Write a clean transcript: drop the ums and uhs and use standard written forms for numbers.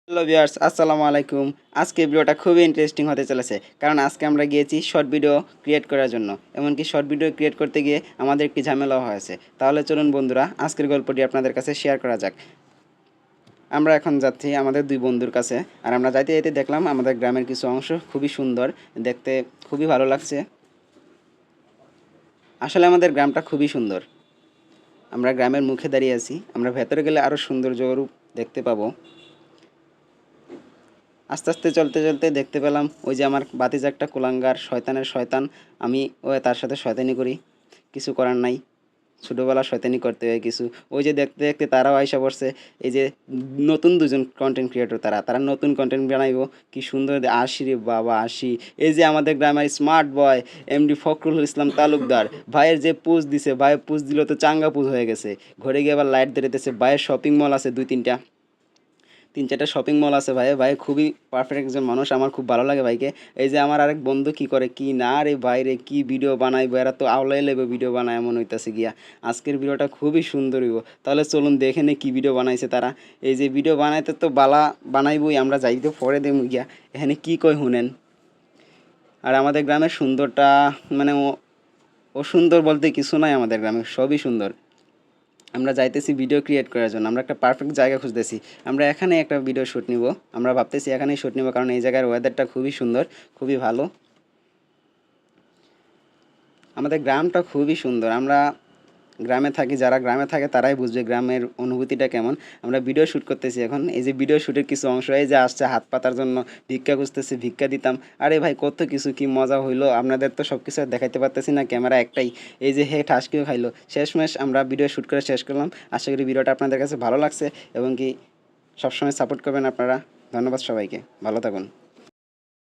Hello viewers, আসসালামু আলাইকুম। আজকে ভিডিওটা খুবই ইন্টারেস্টিং হতে চলেছে, কারণ আজকে আমরা গিয়েছি শর্ট ভিডিও ক্রিয়েট করার জন্য। এমনকি শর্ট ভিডিও ক্রিয়েট করতে গিয়ে আমাদের একটি ঝামেলাও হয়েছে। তাহলে চলুন বন্ধুরা, আজকের গল্পটি আপনাদের কাছে শেয়ার করা যাক। আমরা এখন যাচ্ছি আমাদের দুই বন্ধুর কাছে, আর আমরা যাইতে যাইতে দেখলাম আমাদের গ্রামের কিছু অংশ খুবই সুন্দর, দেখতে খুবই ভালো লাগছে। আসলে আমাদের গ্রামটা খুবই সুন্দর। আমরা গ্রামের মুখে দাঁড়িয়ে আছি, আমরা ভেতরে গেলে আরও সৌন্দর্য রূপ দেখতে পাবো। আস্তে আস্তে চলতে চলতে দেখতে পেলাম ওই যে আমার ভাতিজা একটা কুলাঙ্গার শয়তানের শয়তান। আমি ও তার সাথে শয়তানি করি, কিছু করার নাই, ছোটোবেলা শয়তানি করতে হয় কিছু। ওই যে দেখতে দেখতে তারাও আইসা পড়ছে। এই যে নতুন দুজন কন্টেন্ট ক্রিয়েটর, তারা তারা নতুন কন্টেন্ট বানাইবো, কি সুন্দর আসি রে বাবা আসি। এই যে আমাদের গ্রামের smart boy MD Fakhrul Islam Talukdar, ভাইয়ের যে পুজ দিছে, ভাইয়ের পুজ দিল তো চাঙ্গা পুজ হয়ে গেছে। ঘরে গিয়ে আবার লাইট ধরেতেছে। ভাইয়ের শপিং মল আছে দুই তিনটা, তিন চারটা শপিং মল আছে। ভাই ভাই খুবই পারফেক্ট একজন মানুষ, আমার খুব ভালো লাগে ভাইকে। এই যে আমার আরেক বন্ধু কি করে কি না রে ভাই রে, কি ভিডিও বানাইবো, এরা তো আওলাই লেবে ভিডিও বানায় এমন হইতাছে গিয়া। আজকের ভিডিওটা খুবই সুন্দর হইব, তাহলে চলুন দেখে নে কি ভিডিও বানাইছে তারা। এই যে ভিডিও বানাইতে তো বালা বানাইবই, আমরা যাইতে পরে দেবো গিয়া। এখানে কি কয় শুনেন। আর আমাদের গ্রামের সুন্দরটা মানে অসুন্দর বলতে কিছু নাই, আমাদের গ্রামে সবই সুন্দর। আমরা যাইতেছি ভিডিও ক্রিয়েট করার জন্য, আমরা একটা পারফেক্ট জায়গা খুঁজতেছি। আমরা এখানে একটা ভিডিও শ্যুট নিব, আমরা ভাবতেছি এখানেই শ্যুট নিব, কারণ এই জায়গার ওয়েদারটা খুবই সুন্দর, খুবই ভালো। আমাদের গ্রামটা খুবই সুন্দর। আমরা গ্রামে থাকি, যারা গ্রামে থাকে তারাই বুঝবে গ্রামের অনুভূতিটা কেমন। আমরা ভিডিও শ্যুট করতেছি এখন, এই যে ভিডিও শ্যুটের কিছু অংশ এই যে আসছে হাত পাতার জন্য, ভিক্ষা খুঁজতেছি, ভিক্ষা দিতাম। আরে ভাই কত কিছু কি মজা হইলো, আপনাদের তো সব কিছু আর দেখাইতে পারতেছি না, ক্যামেরা একটাই। এই যে হে ঠাসকিও খাইলো। শেষমেশ আমরা ভিডিও শ্যুট করে শেষ করলাম। আশা করি ভিডিওটা আপনাদের কাছে ভালো লাগছে এবং কি সবসময় সাপোর্ট করবেন আপনারা। ধন্যবাদ সবাইকে, ভালো থাকুন।